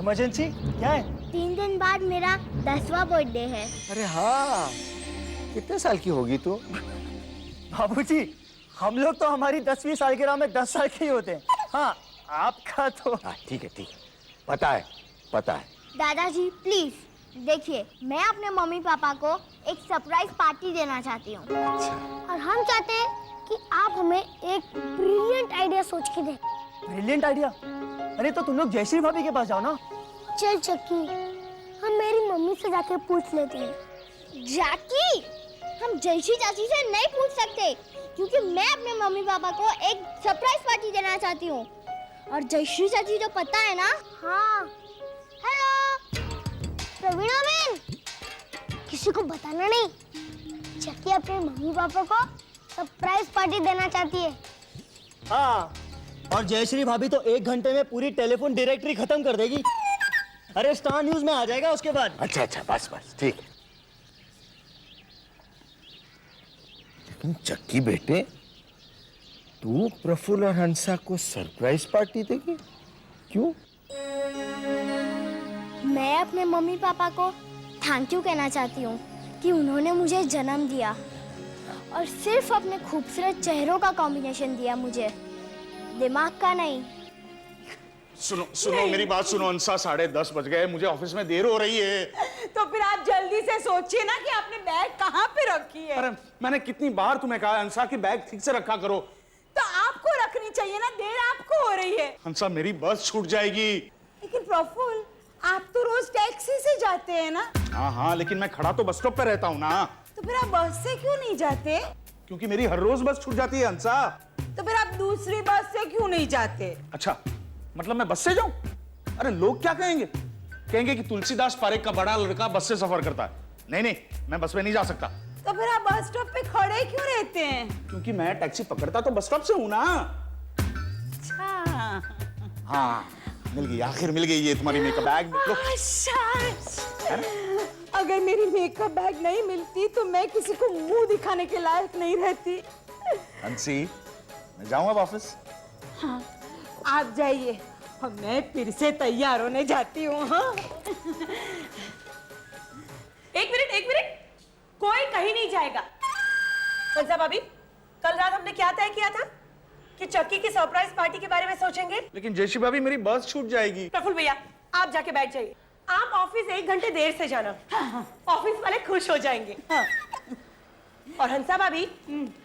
Emergency क्या है? 3 दिन बाद मेरा 10वां बर्थडे है। अरे हाँ, कितने साल की होगी तू? बाबूजी, हम लोग तो हमारी 10वीं सालगिरह में 10 साल के ही होते हैं। हाँ, आपका तो हाँ ठीक है, पता है, पता है। दादाजी प्लीज देखिए, मैं अपने मम्मी पापा को एक सरप्राइज पार्टी देना चाहती हूँ। और हम चाहते हैं कि आप हमें एक ब्रिलियंट आइडिया सोच के दें। Brilliant idea? अरे तो तुम लोग जयश्री भाभी के पास जाओ ना। चल चक्की, हम मेरी मम्मी से जाके पूछ लेते हैं। जाकी, हम जयश्री चाची से नहीं पूछ सकते क्योंकि मैं अपने मम्मी पापा को एक सरप्राइज पार्टी देना चाहती हूँ। और जयश्री चाची तो पता है ना? हाँ। हेलो प्रवीणा मैम, किसी को बताना नहीं। चक्की अपने मम्मी पापा को सरप्राइज पार्टी देना चाहती है। हाँ, और जयश्री भाभी तो 1 घंटे में पूरी टेलीफोन डायरेक्टरी खत्म कर देगी। अरे स्टार न्यूज में आ जाएगा उसके बाद। अच्छा अच्छा, बस ठीक है। लेकिन चक्की बेटे, तू प्रफुल्ल और हंसा को सरप्राइज पार्टी देगी? क्यों? मैं अपने मम्मी पापा को थैंक यू कहना चाहती हूँ कि उन्होंने मुझे जन्म दिया और सिर्फ अपने खूबसूरत चेहरों का कॉम्बिनेशन दिया मुझे, दिमाग का नहीं। सुनो मेरी बात सुनो अंसा, 10:30 बज गए, मुझे ऑफिस में देर हो रही है। तो फिर आप जल्दी से सोचिए ना कि आपने बैग कहाँ पे रखी है। अरे मैंने कितनी बार तुम्हें कहा अंसा कि बैग ठीक से रखा करो। तो आपको रखनी चाहिए ना, देर आपको हो रही है। अंसा मेरी बस छूट जाएगी। लेकिन प्रफुल्ल, आप तो रोज टैक्सी से जाते हैं ना? हाँ, लेकिन मैं खड़ा तो बस स्टॉप पे रहता हूँ ना। तो फिर आप बस से क्यों नहीं जाते? क्योंकि मेरी हर रोज बस छूट जाती है अंसा। तो फिर आप दूसरी बस से क्यों नहीं जाते? अच्छा, मतलब मैं बस से जाऊं? अरे लोग क्या कहेंगे? कहेंगे कि तुलसीदास पारेख का बड़ा लड़का बस से सफर करता है। नहीं, मैं बस में नहीं जा सकता। तो फिर आप बस स्टॉप पे खड़े क्यों रहते हैं? क्योंकि मैं टैक्सी पकड़ता तो बस स्टॉप से हूं ना। अच्छा। हाँ, मिल गई, आखिर मिल गई ये तुम्हारी मेकअप बैग। लो। अगर मेरी मेकअप बैग नहीं मिलती तो मैं किसी को मुंह दिखाने के लायक नहीं रहती। हंसी, मैं जाऊं अब ऑफिस? हाँ, आप जाइए और मैं फिर से तैयार होने जाती हूँ। हाँ? एक मिनट, कोई कहीं नहीं जाएगा। कंसा भाभी, कल रात हमने क्या तय किया था कि चक्की की सरप्राइज पार्टी के बारे में सोचेंगे। लेकिन जयश्री भाभी मेरी बस छूट जाएगी। प्रफुल्ल भैया, आप जाके बैठ जाइए। आप ऑफिस 1 घंटे देर से जाना। ऑफिस वाले खुश हो जाएंगे। हाँ। और हंसा भाभी,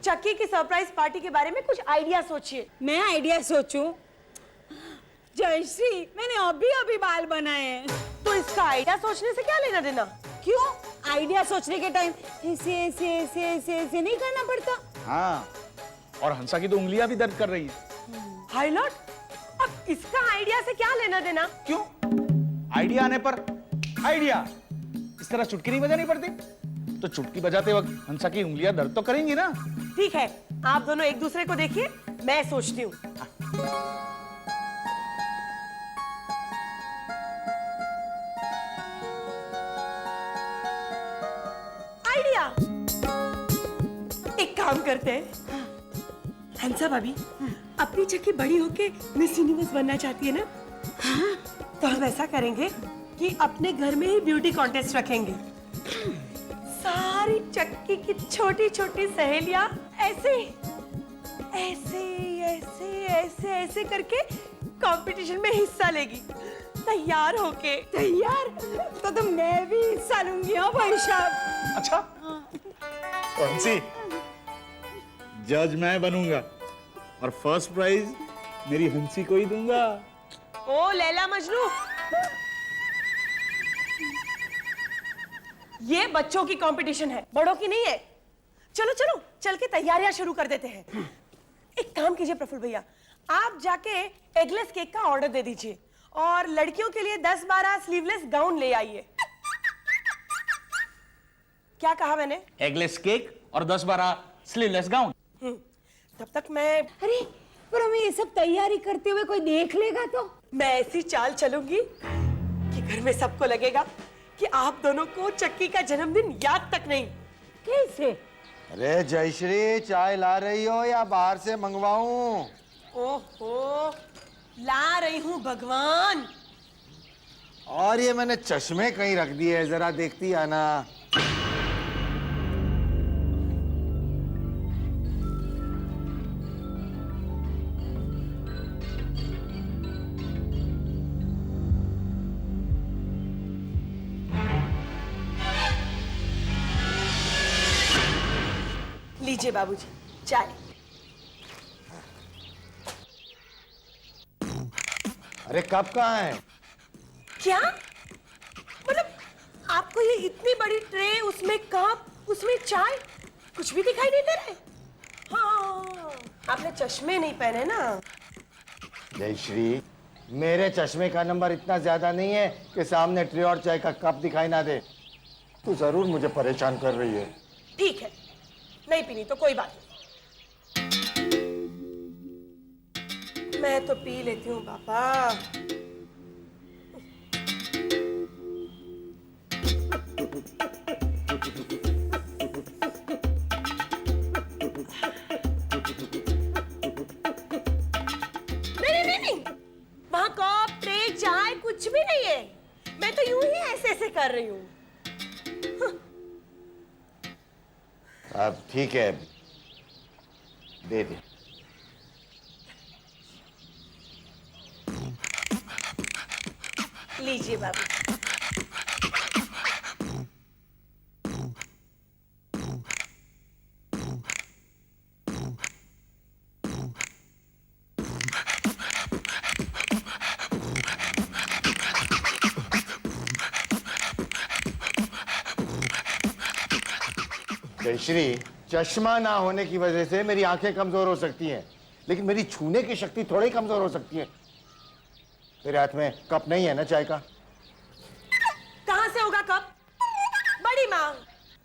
चक्की की सरप्राइज पार्टी के बारे में कुछ आइडिया सोचिए। मैं आइडिया सोचूं? जयश्री, मैंने अभी बाल बनाए हैं। तो इसका आइडिया सोचने से क्या लेना देना? क्यों? आइडिया सोचने के टाइम ऐसे नहीं करना पड़ता? हाँ, और हंसा की तो उंगलियां भी दर्द कर रही हैं। हाय लॉर्ड, अब इसका आइडिया से क्या लेना देना? क्यों? आइडिया आने पर आइडिया इस तरह चुटकी नहीं बजानी पड़ती? तो चुटकी बजाते वक्त हंसा की उंगलियां दर्द तो करेंगी ना। ठीक है, आप दोनों एक दूसरे को देखिए, मैं सोचती हूँ। आइडिया, एक काम करते हैं। हंसा भाभी अपनी चक्की बड़ी होके मिस यूनिवर्स बनना चाहती है ना? हाँ, तो हम ऐसा करेंगे कि अपने घर में ही ब्यूटी कॉन्टेस्ट रखेंगे। सारी चक्की की छोटी छोटी सहेलियां ऐसे ऐसे ऐसे ऐसे ऐसे करके कंपटीशन में हिस्सा लेगी, तैयार होके। तैयार? तो मैं भी हिस्सा लूंगी। हाँ भाई साहब। अच्छा, तो हंसी, जज मैं बनूंगा और फर्स्ट प्राइज मेरी हंसी को ही दूंगा। ओ लैला मजनू, ये बच्चों की कंपटीशन है, बड़ों की नहीं है। चलो चलो चल के तैयारियां शुरू कर देते हैं। एक काम कीजिए प्रफुल्ल भैया, आप जाके एगलेस केक का ऑर्डर दे दीजिए और लड़कियों के लिए 10-12 स्लीवलेस गाउन ले आइए। क्या कहा मैंने? एगलेस केक और 10-12 स्लीवलेस गाउन। तब तक मैं अरे पर हमें ये सब तैयारी करते हुए कोई देख लेगा तो? मैं ऐसी चाल चलूंगी कि घर में सबको लगेगा कि आप दोनों को चक्की का जन्मदिन याद तक नहीं। कैसे? अरे जयश्री, चाय ला रही हो या बाहर से मंगवाऊं? ओहो, ला रही हूँ भगवान। और ये मैंने चश्मे कहीं रख दिए, जरा देखती आना। लीजिए बाबूजी चाय। अरे कप कहाँ है? क्या मतलब आपको ये इतनी बड़ी ट्रे, उसमें कप, उसमें चाय, कुछ भी दिखाई नहीं दे रहा है? हाँ, आपने चश्मे नहीं पहने ना। जयश्री, मेरे चश्मे का नंबर इतना ज्यादा नहीं है कि सामने ट्रे और चाय का कप दिखाई ना दे। तू जरूर मुझे परेशान कर रही है। ठीक है, नहीं पीनी तो कोई बात नहीं, मैं तो पी लेती हूँ पापा। नहीं, वहाँ कप, ट्रे, चाय कुछ भी नहीं है। मैं तो यूं ही ऐसे ऐसे कर रही हूँ। अब ठीक है, दे दे। लीजिए बाबू। जयश्री, चश्मा ना होने की वजह से मेरी आंखें कमजोर हो सकती हैं, लेकिन मेरी छूने की शक्ति थोड़ी कमजोर हो सकती है। तेरे हाथ में कप नहीं है ना चाय का? कहां से होगा कप? बड़ी माँ,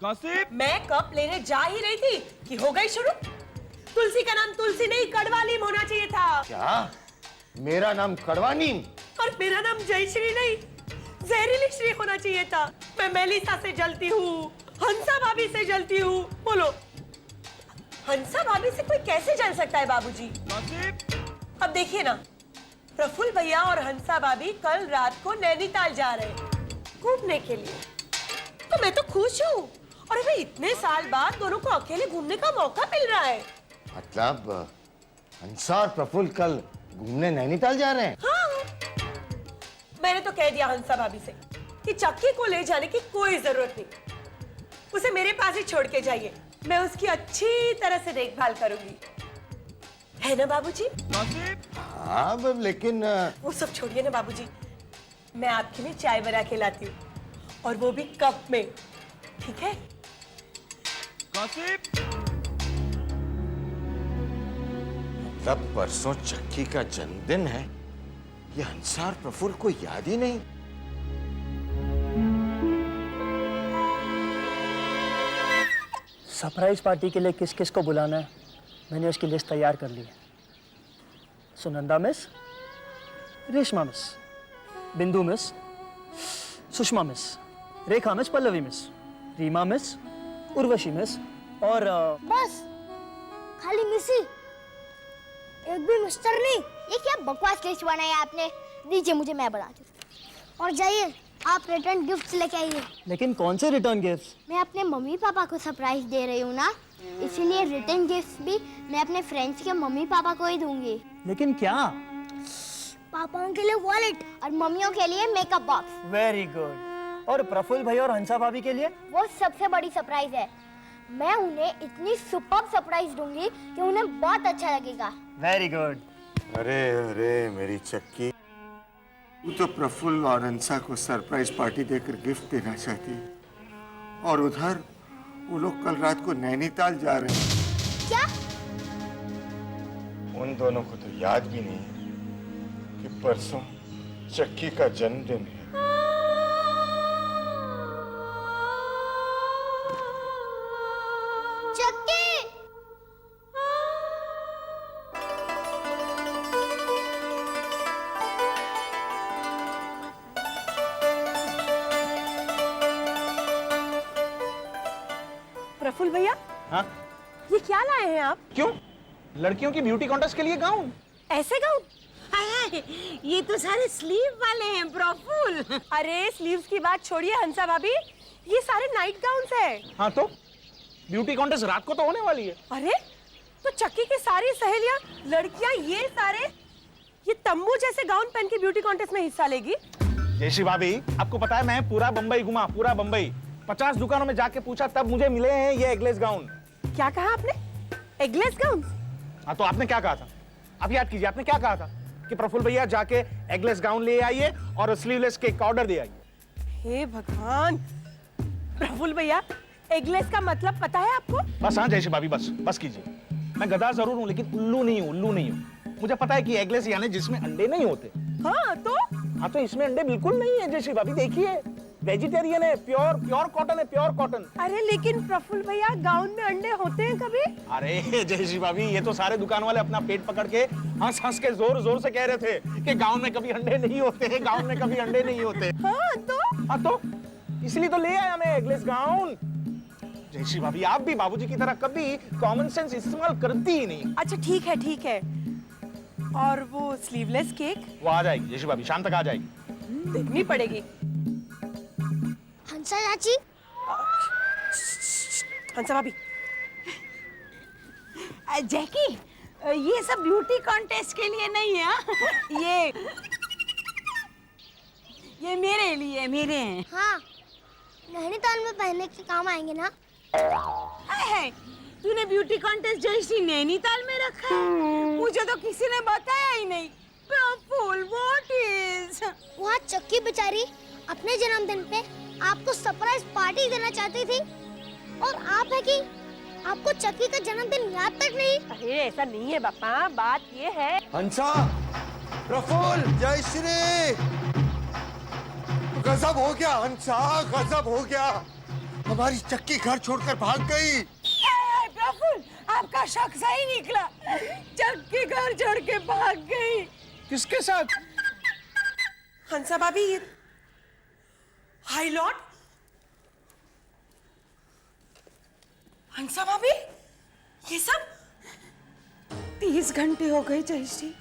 कासिम, मैं कप लेने जा ही रही थी कि हो गई शुरू। तुलसी का नाम तुलसी नहीं, कड़वा नीम होना चाहिए था। क्या? मेरा नाम कड़वा नीम? और मेरा नाम जयश्री नहीं, जहरीली श्री होना चाहिए था। मैं मेलिसा से जलती हूँ, हंसा भाभी से जलती हूँ। बोलो, हंसा भाभी से कोई कैसे जल सकता है बाबूजी? अब देखिए ना, प्रफुल्ल भैया और हंसा भाभी कल रात को नैनीताल जा रहे हैं घूमने के लिए, तो मैं तो खुश हूँ। और अभी इतने साल बाद दोनों को अकेले घूमने का मौका मिल रहा है। मतलब हंसा और प्रफुल्ल कल घूमने नैनीताल जा रहे हैं? हाँ, मैंने तो कह दिया हंसा भाभी से कि चक्की को ले जाने की कोई जरूरत नहीं, उसे मेरे पास ही छोड़ के जाइए, मैं उसकी अच्छी तरह से देखभाल करूंगी, है ना बाबूजी? हाँ, लेकिन वो सब छोड़िए ना बाबूजी, मैं आपके लिए चाय बना के लाती हूँ, और वो भी कप में, ठीक है? मतलब परसों चक्की का जन्मदिन है, ये हंसा और प्रफुल्ल को याद ही नहीं। सरप्राइज पार्टी के लिए किस किस को बुलाना है, मैंने उसकी लिस्ट तैयार कर ली है। Sunanda miss, Reshma miss, Bindu miss, Sushma miss, Rekha miss, Pallavi miss, Reema miss, Urvashi miss और बस खाली मिसी, एक भी मिस्टर नहीं। ये क्या बकवास लिस्ट बनाई आपने? दीजिए मुझे, मैं बनाती हूँ। और जाइए, आप रिटर्न गिफ्ट्स लेके आइए। लेकिन कौन से रिटर्न गिफ्ट्स? मैं अपने मम्मी पापा को सरप्राइज दे रही हूँ ना, इसीलिए रिटर्न गिफ्ट्स भी मैं अपने फ्रेंड्स के मम्मी पापा को ही दूंगी। लेकिन क्या? पापाओं के लिए वॉलेट और मम्मियों के लिए मेकअप बॉक्स। Very good. और प्रफुल्ल भैया और हंसा भाभी के लिए? वो सबसे बड़ी सरप्राइज है, मैं उन्हें इतनी सुपर्ब सरप्राइज दूंगी कि उन्हें बहुत अच्छा लगेगा। Very good. अरे अरे मेरी चक्की, तू तो प्रफुल्ल और हंसा को सरप्राइज पार्टी देकर गिफ्ट देना चाहती है, और उधर वो लोग कल रात को नैनीताल जा रहे हैं। क्या? उन दोनों को तो याद भी नहीं है कि परसों चक्की का जन्मदिन है। चक्की! प्रफुल्ल भैया, हाँ? ये क्या लाए हैं आप? क्यों? लड़कियों की ब्यूटी कॉन्टेस्ट के लिए गाउन। ऐसे गाउन? हाय हाय, ये तो सारे स्लीव वाले हैं प्रफुल्ल। अरे स्लीव्स की बात छोड़िए हंसा भाभी, ये सारे नाइट गाउन्स है। हाँ तो ब्यूटी कॉन्टेस्ट रात को तो होने वाली है। अरे तो चक्की की सारी सहेलियां लड़कियां ये सारे ये तंबू जैसे गाउन पहन के ब्यूटी कॉन्टेस्ट में हिस्सा लेगी। जयश्री भाभी, आपको पता है मैं पूरा बंबई घुमा, पूरा बंबई 50 दुकानों में जाके पूछा तब मुझे मिले हैं ये एगलेस गाउन। क्या कहा आपने? Eggless gown? हाँ तो आपने क्या कहा था? आप याद कीजिए, आपने क्या कहा था कि प्रफुल्ल भैया जाके एगलेस गाउन ले आइए और स्लीवलेस केक का ऑर्डर दे आइए। हे भगवान, प्रफुल्ल भैया एगलेस का मतलब पता है आपको? बस हाँ जयश्री भाभी, बस कीजिए। मैं गधा जरूर हूँ लेकिन उल्लू नहीं हूँ। मुझे पता है कि एगलेस यानी जिसमें अंडे नहीं होते। हाँ तो इसमें अंडे बिल्कुल नहीं है जयश्री भाभी, देखिए वेजिटेरियन है, प्योर कॉटन है, प्योर कॉटन। अरे लेकिन प्रफुल्ल भैया गाउन में अंडे होते हैं कभी? अरे जयश्री भाभी, ये तो सारे दुकान वाले अपना पेट पकड़ के हंस के जोर से कह रहे थे कि गाउन में कभी अंडे नहीं होते, गाउन में कभी अंडे नहीं होते। हाँ तो इसलिए तो ले आया मैं एगलेस गाउन। जयश्री भाभी, आप भी बाबूजी की तरह कभी कॉमन सेंस इस्तेमाल करती ही नहीं। अच्छा ठीक है। और वो स्लीवलेस केक? वो आ जाएगी जयश्री भाभी, शाम तक आ जाएगी। देखनी पड़ेगी। हंसा चाची, हंसा भाभी, जैकी, ये सब ब्यूटी कॉन्टेस्ट के लिए नहीं है। ये मेरे लिए, मेरे हैं। हाँ नैनीताल में पहनने के काम आएंगे ना। है, तूने ब्यूटी कॉन्टेस्ट जयश्री नैनीताल में रखा है? मुझे तो किसी ने बताया ही नहीं। Prafulla, what is? वहाँ चक्की बेचारी अपने जन्मदिन पे आपको सरप्राइज पार्टी देना चाहती थी और आप है कि आपको चक्की का जन्मदिन याद तक नहीं। अरे ऐसा नहीं है पापा, बात ये है। हंसा, प्रफुल्ल, जयश्री, गजब हो गया हंसा, गजब हो गया। हमारी चक्की घर छोड़कर भाग गई। प्रफुल्ल, आपका शक सही निकला। चक्की घर छोड़ के भाग गई। किसके साथ? हंसा भाभी, हाय लॉर्ड। हंसा भाभी, ये सब 30 घंटे हो गए जयश्री,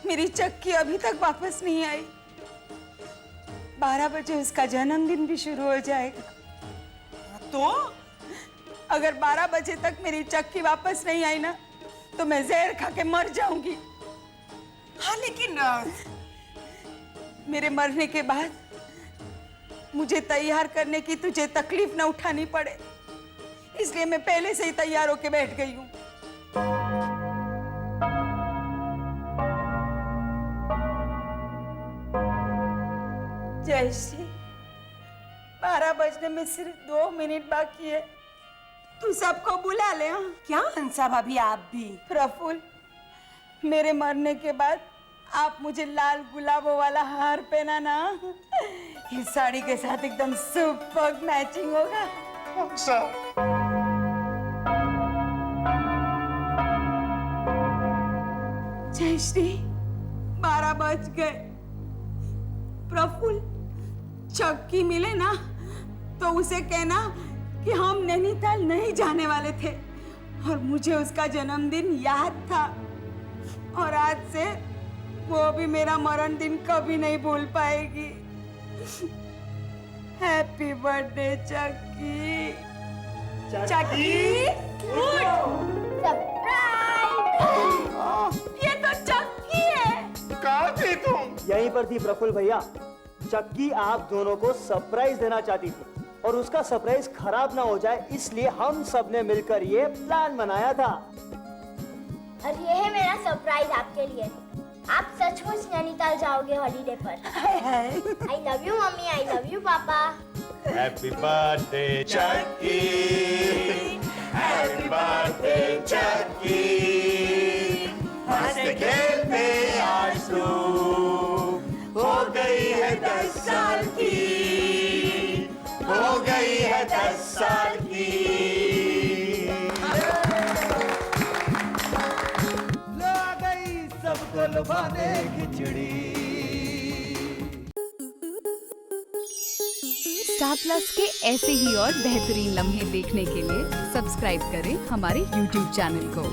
मेरी चक्की अभी तक वापस नहीं आई। 12 बजे उसका जन्मदिन भी शुरू हो जाएगा। तो अगर 12 बजे तक मेरी चक्की वापस नहीं आई ना तो मैं जहर खा के मर जाऊंगी। हाँ लेकिन मेरे मरने के बाद मुझे तैयार करने की तुझे तकलीफ न उठानी पड़े, इसलिए मैं पहले से ही तैयार होके बैठ गई हूँ। जयश्री, 12 बजने में सिर्फ 2 मिनट बाकी है। तू सबको बुला ले। हाँ? क्या हंसा भाभी, आप भी? प्रफुल्ल, मेरे मरने के बाद आप मुझे लाल गुलाबों वाला हार पहनाना। इस साड़ी के साथ एकदम सुपर मैचिंग होगा। हंसा, जयश्री, 12 बज गए। प्रफुल्ल, चक्की मिले ना तो उसे कहना कि हम नैनीताल नहीं जाने वाले थे और मुझे उसका जन्मदिन याद था और आज से वो भी मेरा मरण दिन कभी नहीं भूल पाएगी। हैप्पी बर्थडे चक्की। चक्की, ये तो चक्की है। कहाँ थी तुम? यहीं पर थी प्रफुल्ल भैया। चक्की आप दोनों को सरप्राइज देना चाहती थी और उसका सरप्राइज खराब ना हो जाए इसलिए हम सब ने मिलकर ये प्लान बनाया था। और ये है मेरा सरप्राइज आपके लिए। आप सचमुच नैनीताल जाओगे हॉलीडे पर। I love you mummy, I love you पापा। हैप्पी बर्थडे चक्की, हैप्पी बर्थडे चक्की, हंसते खेलते आज तू हो गई है 10 साल की, हो गई है 10 साल की। ला गई सबको लुभाने खिचड़ी। स्टार प्लस के ऐसे ही और बेहतरीन लम्हे देखने के लिए सब्सक्राइब करें हमारे YouTube चैनल को।